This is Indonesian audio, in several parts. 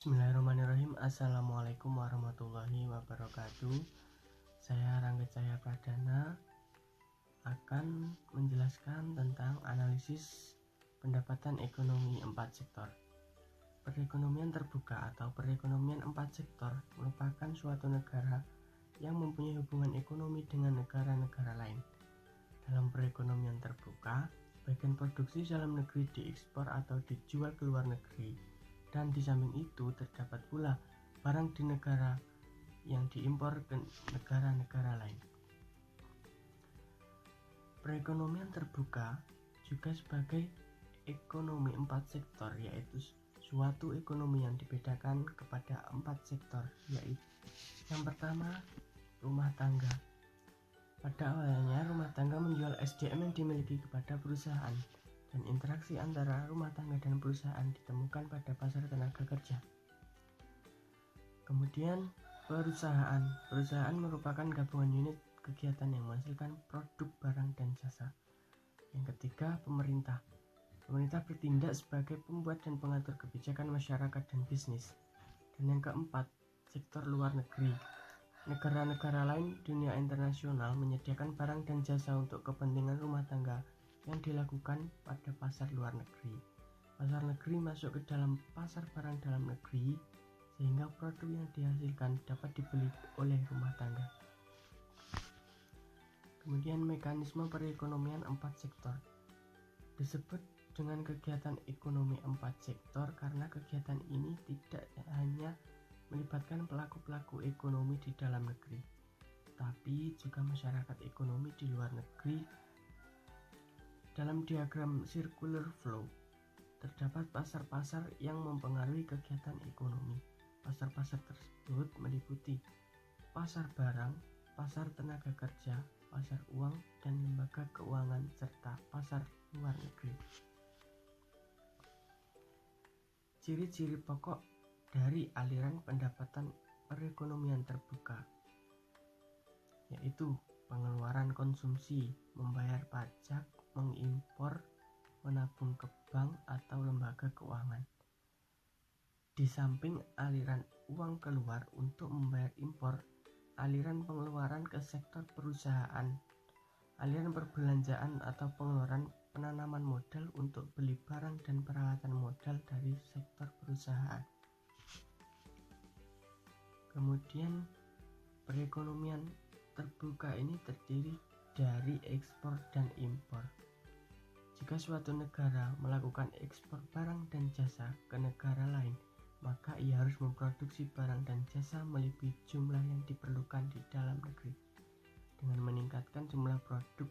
Bismillahirrahmanirrahim. Assalamualaikum warahmatullahi wabarakatuh. Saya Rangga Cahya Pradana akan menjelaskan tentang analisis pendapatan ekonomi 4 sektor. Perekonomian terbuka atau perekonomian 4 sektor merupakan suatu negara yang mempunyai hubungan ekonomi dengan negara-negara lain. Dalam perekonomian terbuka, bagian produksi dalam negeri diekspor atau dijual ke luar negeri, dan di samping itu terdapat pula barang di negara yang diimpor ke negara-negara lain. Perekonomian terbuka juga sebagai ekonomi 4 sektor, yaitu suatu ekonomi yang dibedakan kepada 4 sektor, yaitu yang pertama, rumah tangga. Pada awalnya, rumah tangga menjual SDM yang dimiliki kepada perusahaan, dan interaksi antara rumah tangga dan perusahaan ditemukan pada pasar tenaga kerja. Kemudian, perusahaan merupakan gabungan unit kegiatan yang menghasilkan produk, barang, dan jasa. Yang ketiga, pemerintah bertindak sebagai pembuat dan pengatur kebijakan masyarakat dan bisnis. Dan yang keempat, sektor luar negeri. Negara-negara lain dunia internasional menyediakan barang dan jasa untuk kepentingan rumah tangga yang dilakukan pada pasar luar negeri. Pasar negeri masuk ke dalam pasar barang dalam negeri, sehingga produk yang dihasilkan dapat dibeli oleh rumah tangga. Kemudian mekanisme perekonomian 4 sektor disebut dengan kegiatan ekonomi 4 sektor karena kegiatan ini tidak hanya melibatkan pelaku-pelaku ekonomi di dalam negeri, tapi juga masyarakat ekonomi di luar negeri. Dalam diagram circular flow, terdapat pasar-pasar yang mempengaruhi kegiatan ekonomi. Pasar-pasar tersebut meliputi pasar barang, pasar tenaga kerja, pasar uang, dan lembaga keuangan, serta pasar luar negeri. Ciri-ciri pokok dari aliran pendapatan perekonomian terbuka, yaitu pengeluaran konsumsi, membayar pajak, mengimpor, menabung ke bank atau lembaga keuangan. Di samping aliran uang keluar untuk membayar impor, aliran pengeluaran ke sektor perusahaan, aliran perbelanjaan atau pengeluaran penanaman modal untuk beli barang dan peralatan modal dari sektor perusahaan. Kemudian perekonomian terbuka ini terdiri dari ekspor dan impor. Jika suatu negara melakukan ekspor barang dan jasa ke negara lain, maka ia harus memproduksi barang dan jasa melebihi jumlah yang diperlukan di dalam negeri. Dengan meningkatkan jumlah produk,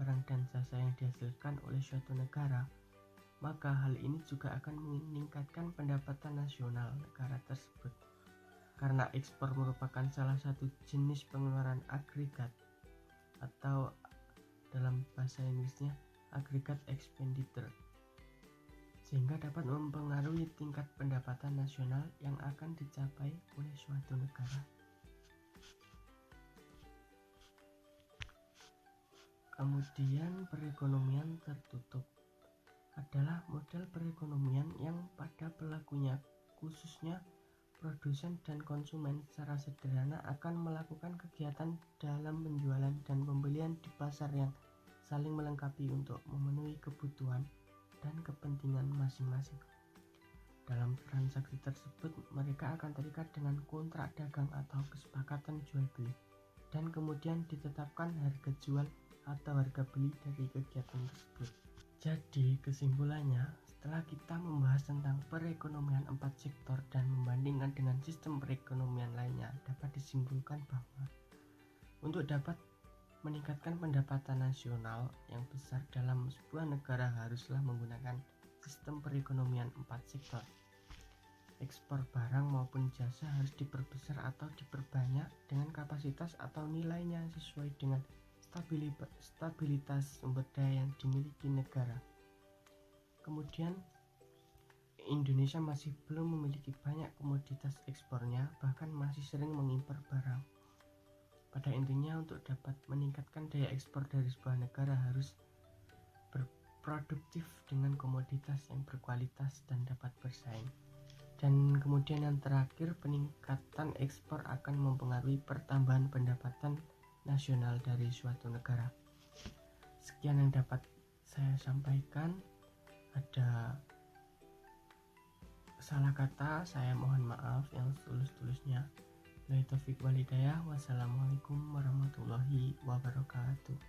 barang dan jasa yang dihasilkan oleh suatu negara, maka hal ini juga akan meningkatkan pendapatan nasional negara tersebut. Karena ekspor merupakan salah satu jenis pengeluaran agregat, atau dalam bahasa Inggrisnya aggregate expenditure, sehingga dapat mempengaruhi tingkat pendapatan nasional yang akan dicapai oleh suatu negara. Kemudian perekonomian tertutup adalah model perekonomian yang pada pelakunya, khususnya produsen dan konsumen, secara sederhana akan melakukan kegiatan dalam penjualan dan pembelian di pasar yang saling melengkapi untuk memenuhi kebutuhan dan kepentingan masing-masing. Dalam transaksi tersebut, mereka akan terikat dengan kontrak dagang atau kesepakatan jual beli, dan kemudian ditetapkan harga jual atau harga beli dari kegiatan tersebut. Jadi kesimpulannya, setelah kita membahas tentang perekonomian 4 sektor dan membandingkan dengan sistem perekonomian lainnya, dapat disimpulkan bahwa untuk dapat meningkatkan pendapatan nasional yang besar dalam sebuah negara haruslah menggunakan sistem perekonomian 4 sektor. Ekspor barang maupun jasa harus diperbesar atau diperbanyak dengan kapasitas atau nilainya sesuai dengan stabilitas sumber daya yang dimiliki negara. Kemudian Indonesia masih belum memiliki banyak komoditas ekspornya, bahkan masih sering mengimpor barang. Pada intinya, untuk dapat meningkatkan daya ekspor dari sebuah negara harus berproduktif dengan komoditas yang berkualitas dan dapat bersaing. Dan kemudian yang terakhir, peningkatan ekspor akan mempengaruhi pertambahan pendapatan nasional dari suatu negara. Sekian yang dapat saya sampaikan. Ada salah kata, saya mohon maaf yang setulus-tulusnya. Wassalamualaikum warahmatullahi wabarakatuh.